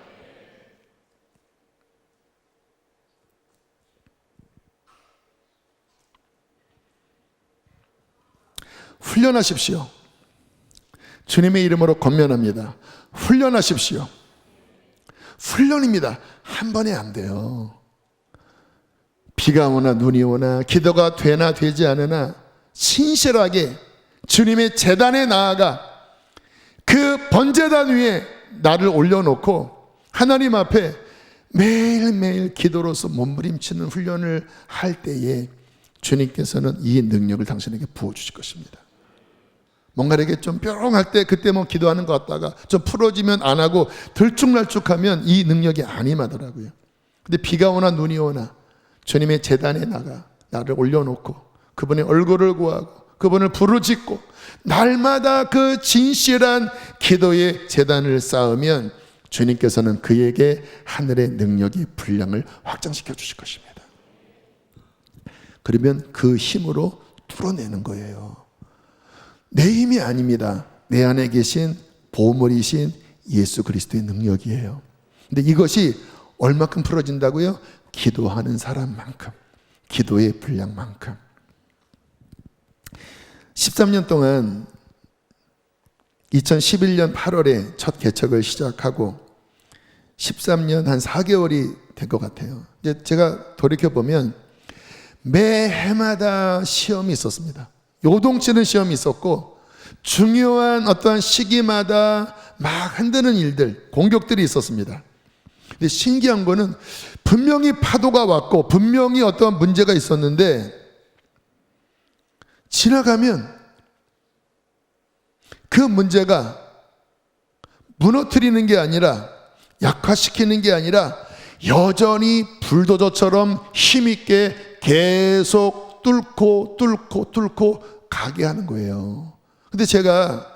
훈련하십시오. 주님의 이름으로 권면합니다. 훈련하십시오. 훈련입니다. 한 번에 안 돼요. 비가 오나 눈이 오나 기도가 되나 되지 않으나 신실하게 주님의 제단에 나아가 그 번제단 위에 나를 올려놓고 하나님 앞에 매일매일 기도로서 몸부림치는 훈련을 할 때에 주님께서는 이 능력을 당신에게 부어주실 것입니다. 뭔가 이렇게 좀 뾰롱할 때 그때 뭐 기도하는 것 같다가 좀 풀어지면 안 하고 들쭉날쭉하면 이 능력이 안 임하더라고요. 근데 비가 오나 눈이 오나 주님의 제단에 나가 나를 올려놓고 그분의 얼굴을 구하고 그분을 부르짖고 날마다 그 진실한 기도의 제단을 쌓으면 주님께서는 그에게 하늘의 능력의 분량을 확장시켜 주실 것입니다. 그러면 그 힘으로 뚫어내는 거예요. 내 힘이 아닙니다. 내 안에 계신 보물이신 예수 그리스도의 능력이에요. 근데 이것이 얼마큼 풀어진다고요? 기도하는 사람만큼, 기도의 분량만큼. 13년 동안 2011년 8월에 첫 개척을 시작하고 13년 한 4개월이 된 것 같아요. 이제 제가 돌이켜보면 매 해마다 시험이 있었습니다. 요동치는 시험이 있었고 중요한 어떠한 시기마다 막 흔드는 일들, 공격들이 있었습니다. 근데 신기한 거는 분명히 파도가 왔고 분명히 어떠한 문제가 있었는데 지나가면 그 문제가 무너뜨리는 게 아니라 약화시키는 게 아니라 여전히 불도저처럼 힘있게 계속 뚫고 가게 하는 거예요. 근데 제가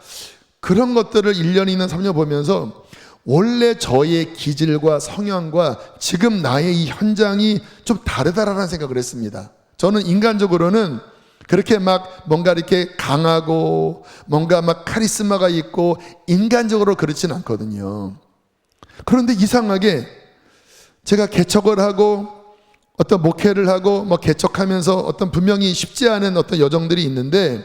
그런 것들을 1년이나 3년 보면서 원래 저의 기질과 성향과 지금 나의 이 현장이 좀 다르다라는 생각을 했습니다. 저는 인간적으로는 그렇게 막 뭔가 이렇게 강하고 뭔가 막 카리스마가 있고 인간적으로 그렇진 않거든요. 그런데 이상하게 제가 개척을 하고 어떤 목회를 하고 뭐 개척하면서 어떤 분명히 쉽지 않은 어떤 여정들이 있는데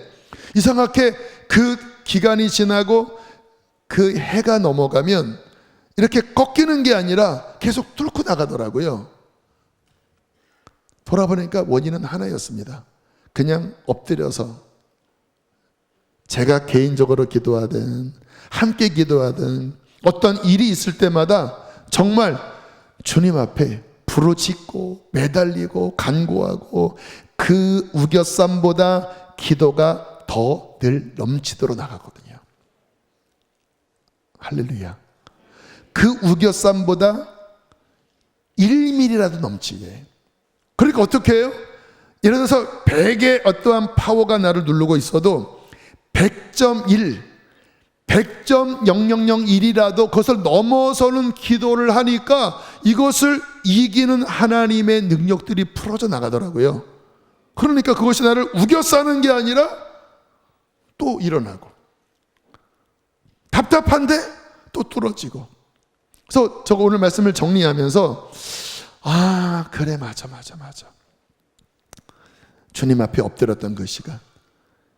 이상하게 그 기간이 지나고 그 해가 넘어가면 이렇게 꺾이는 게 아니라 계속 뚫고 나가더라고요. 돌아보니까 원인은 하나였습니다. 그냥 엎드려서 제가 개인적으로 기도하든 함께 기도하든 어떤 일이 있을 때마다 정말 주님 앞에 부르짖고 매달리고 간구하고 그 우겨쌈보다 기도가 더 늘 넘치도록 나가거든요. 할렐루야. 그 우겨쌈보다 1mm라도 넘치게. 그러니까 어떻게 해요? 예를 들어서 100의 어떠한 파워가 나를 누르고 있어도 100.1, 100.0001이라도 그것을 넘어서는 기도를 하니까 이것을 이기는 하나님의 능력들이 풀어져 나가더라고요. 그러니까 그것이 나를 우겨싸는 게 아니라 또 일어나고 답답한데 또 뚫어지고. 그래서 제가 오늘 말씀을 정리하면서 아, 그래, 맞아. 주님 앞에 엎드렸던 그 시간.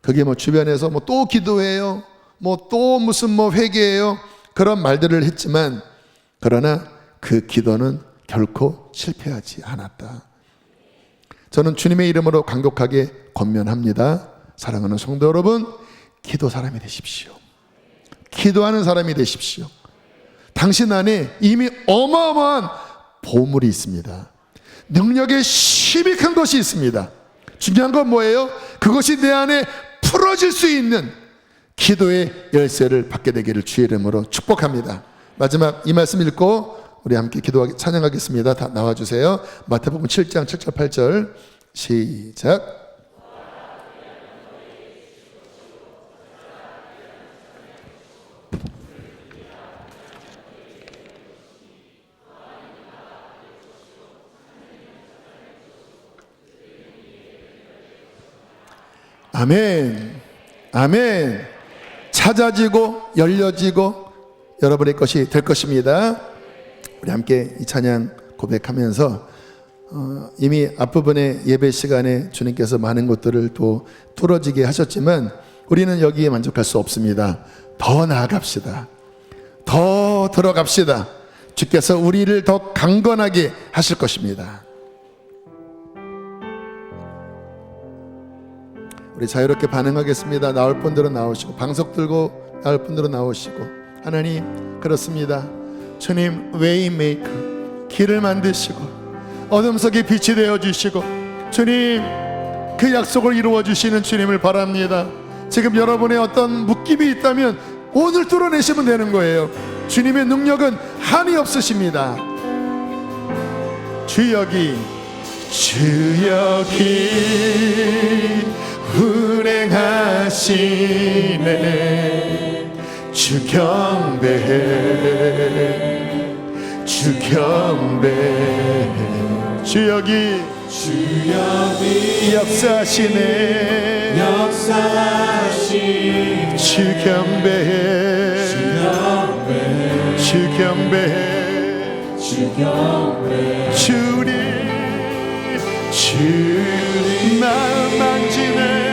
그게 뭐 주변에서 뭐 또 기도해요, 뭐 또 무슨 뭐 회개해요, 그런 말들을 했지만, 그러나 그 기도는 결코 실패하지 않았다. 저는 주님의 이름으로 강력하게 권면합니다. 사랑하는 성도 여러분, 기도 사람이 되십시오. 기도하는 사람이 되십시오. 당신 안에 이미 어마어마한 보물이 있습니다. 능력의 힘이 큰 것이 있습니다. 중요한 건 뭐예요? 그것이 내 안에 풀어질 수 있는 기도의 열쇠를 받게 되기를 주의 이름으로 축복합니다. 마지막 이 말씀 읽고 우리 함께 기도하기 찬양하겠습니다. 다 나와주세요. 마태복음 7장 7절 8절 시작. 아멘, 아멘. 찾아지고 열려지고 여러분의 것이 될 것입니다. 우리 함께 이 찬양 고백하면서 이미 앞부분의 예배 시간에 주님께서 많은 것들을 또 뚫어지게 하셨지만 우리는 여기에 만족할 수 없습니다. 더 나아갑시다. 더 들어갑시다. 주께서 우리를 더 강건하게 하실 것입니다. 우리 자유롭게 반응하겠습니다. 나올 분들은 나오시고, 방석 들고 나올 분들은 나오시고. 하나님, 그렇습니다. 주님, 웨이메이커, 길을 만드시고 어둠 속에 빛이 되어주시고, 주님, 그 약속을 이루어주시는 주님을 바랍니다. 지금 여러분의 어떤 묶임이 있다면 오늘 뚫어내시면 되는 거예요. 주님의 능력은 한이 없으십니다. 주여기 운행하시네. 주 경배해, 주 경배해. 주 여기 역사하시네. 주 경배해, 주 경배해. 주리 마음 만지네.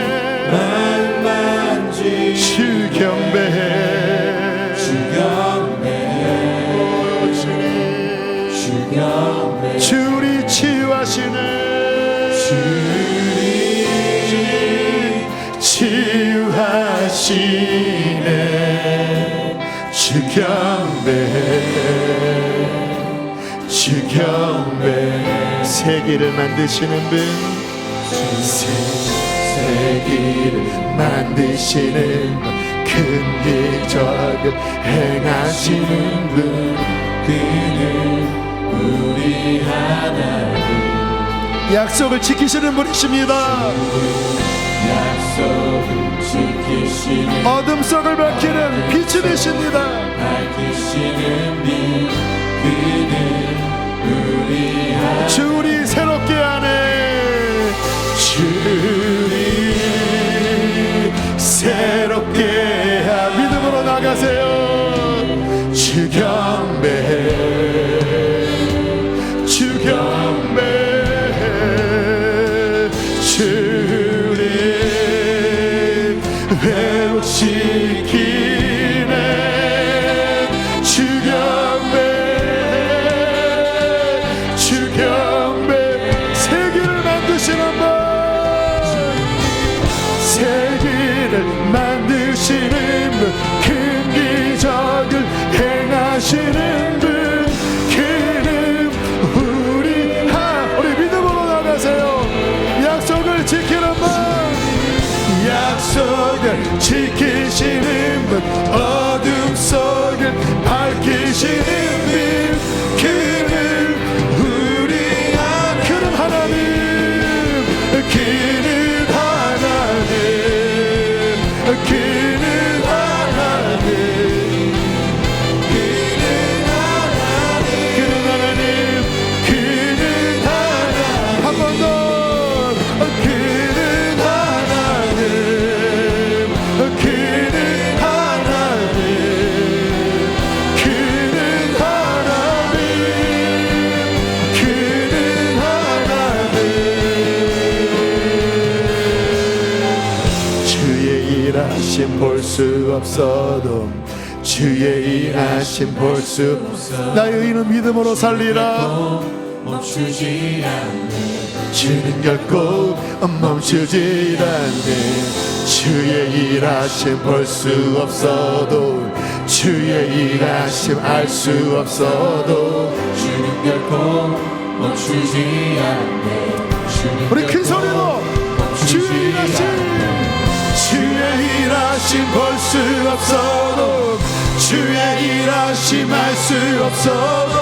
주 경배해, 주리 치유하시네. 치유하시네. 주 경배해, 주 경배해. 세계를 만드시는 분, 세계를 만드시는 큰 기적을 행하시는 분, 그는 우리 하나님. 약속을 지키시는 분이십니다. 약속을 지키시는, 어둠 속을 밝히는 빛이 되십니다. 밝히시는 빛, 그는 우리 하나님. 주리 새롭게 하네. 주리 새롭게 하. 믿음으로 나가세요. 주 경배해, 주 경배해. 주리 회복시키네. 주 경배해, 주 경배. 세계를 만드시는 분, 세계를 만드시는 분, 큰 기적을 행하시는 분, 그는 우리 우리 믿음으로 나가세요. 약속을 지키는 분, 약속을 지키시는 분, 어둠 속을 밝히시는 분, 그는 우리 하나님. 그는 하나님, 그는 하나님, 그는 하나님, 그는 수 없어도 주의 일하심 볼 수 없어. 나의 의는 믿음으로 살리라. 멈추지 않네. 주는 결코 멈추지 않네. 주의 일하심 볼 수 없어도 주의 일하심 알 수 없어도 주는 결코 멈추지 않네. 주는 우리 큰 소리로 주의 일하심 주의 일하심 볼 수 없어도 주의 일하심 알 수 없어도